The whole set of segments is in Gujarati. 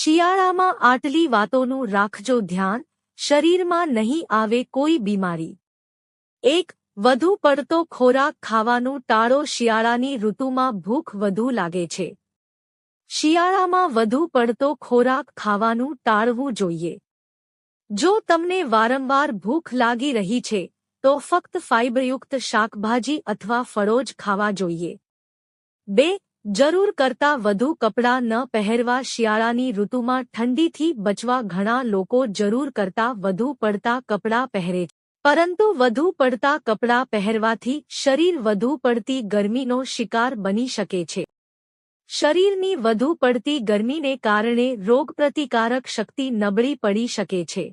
શિયાળામાં આટલી વાતોનું રાખજો ધ્યાન, શરીરમાં નહીં આવે કોઈ બીમારી। 1. વધુ પડતો ખોરાક ખાવાનું ટાળો। શિયાળાની ઋતુમાં ભૂખ વધુ લાગે છે। શિયાળામાં વધુ પડતો ખોરાક ખાવાનું ટાળવું જોઈએ। જો તમને વારંવાર ભૂખ લાગી રહી છે તો ફક્ત ફાઇબરયુક્ત શાકભાજી અથવા ફળો જ ખાવા જોઈએ। 2. જરૂર કરતાં વધુ કપડાં ન પહેરવા। શિયાળાની ઋતુમાં ઠંડીથી બચવા ઘણા લોકો જરૂર કરતાં વધુ પડતા કપડાં પહેરે છે, પરંતુ વધુ પડતા કપડાં પહેરવાથી શરીર વધુ પડતી ગરમીનો શિકાર બની શકે છે। શરીરની વધુ પડતી ગરમીને કારણે રોગપ્રતિકારક શક્તિ નબળી પડી શકે છે,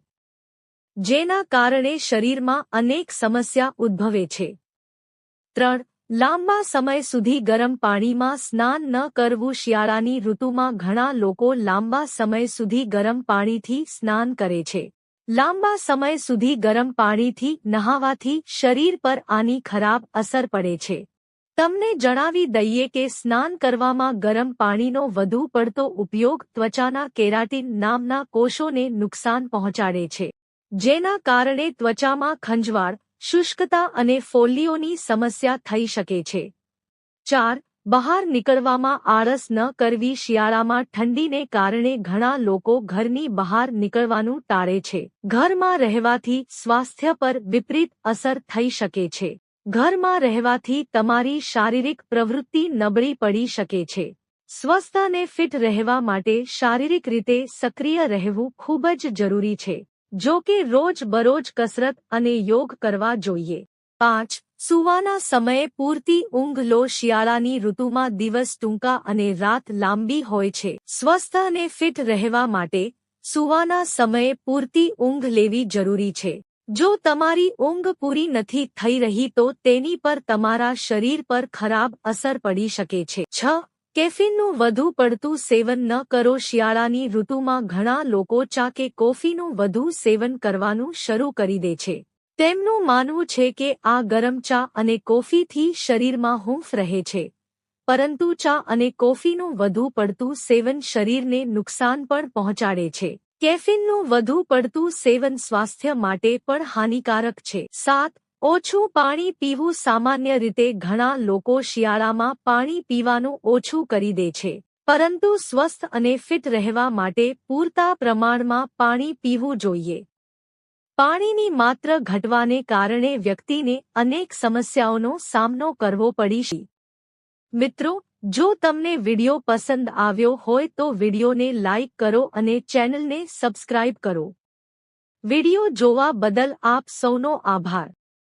જેના કારણે શરીરમાં અનેક સમસ્યા ઉદ્ભવે છે। 3. લાંબા સમય સુધી ગરમ પાણીમાં સ્નાન ન કરવું। શિયાળાની ઋતુમાં ઘણા લોકો લાંબા સમય સુધી ગરમ પાણીથી સ્નાન કરે છે। લાંબા સમય સુધી ગરમ પાણીથી નહાવાથી શરીર પર આની ખરાબ અસર પડે છે। તમને જણાવી દઈએ કે સ્નાન કરવામાં ગરમ પાણીનો વધુ પડતો ઉપયોગ ત્વચાના કેરાટીન નામના કોષોને નુકસાન પહોંચાડે છે, જેના કારણે ત્વચામાં ખંજવાળ, શુષ્કતા અને ફોલ્લીઓની સમસ્યા થઈ શકે છે। 4. બહાર નીકળવામાં આળસ ન કરવી। શિયાળામાં ઠંડીને કારણે ઘણા લોકો ઘરની બહાર નીકળવાનું ટાળે છે। ઘરમાં રહેવાથી સ્વાસ્થ્ય પર વિપરીત અસર થઈ શકે છે। ઘરમાં રહેવાથી તમારી શારીરિક પ્રવૃત્તિ નબળી પડી શકે છે। સ્વસ્થ અને ફિટ રહેવા માટે શારીરિક રીતે સક્રિય રહેવું ખૂબ જ જરૂરી છે, જો કે રોજ-બરોજ કસરત અને યોગ કરવા જોઈએ। 5. સૂવાના સમયે પૂરતી ઊંઘ લો। શિયાળાની ઋતુમાં દિવસ ટૂંકા અને રાત લાંબી હોય છે। સ્વસ્થ અને ફિટ રહેવા માટે સૂવાના સમયે પૂરતી ઊંઘ લેવી જરૂરી છે। જો તમારી ઊંઘ પૂરી નથી થઈ રહી તો તેની પર તમારા શરીર પર ખરાબ અસર પડી શકે છે। 6. કેફીનનું વધુ પડતું સેવન ન કરો। શિયાળાની ઋતુમાં ઘણા લોકો ચા કે કોફીનું વધુ સેવન કરવાનું શરૂ કરી દે છે। તેમનું માનવું છે કે આ ગરમ ચા અને કોફીથી શરીરમાં હૂંફ રહે છે, પરંતુ ચા અને કોફીનું વધુ પડતું સેવન શરીરને નુકસાન પણ પહોંચાડે છે। કેફીનનું વધુ પડતું સેવન સ્વાસ્થ્ય માટે પણ હાનિકારક છે। 7. ઓછું પાણી પીવું। સામાન્ય રીતે ઘણા લોકો શિયાળામાં પાણી પીવાનું ઓછું કરી દે છે, પરંતુ સ્વસ્થ અને ફિટ રહેવા માટે પૂરતા પ્રમાણમાં પાણી પીવું જોઈએ। પાણીની માત્રા ઘટવાને કારણે વ્યક્તિને અનેક સમસ્યાઓનો સામનો કરવો પડી શકે છે। મિત્રો, જો તમને વિડિયો પસંદ આવ્યો હોય તો વિડિયોને લાઇક કરો અને ચેનલને સબસ્ક્રાઇબ કરો। વિડિયો જોવા બદલ આપ સૌનો આભાર।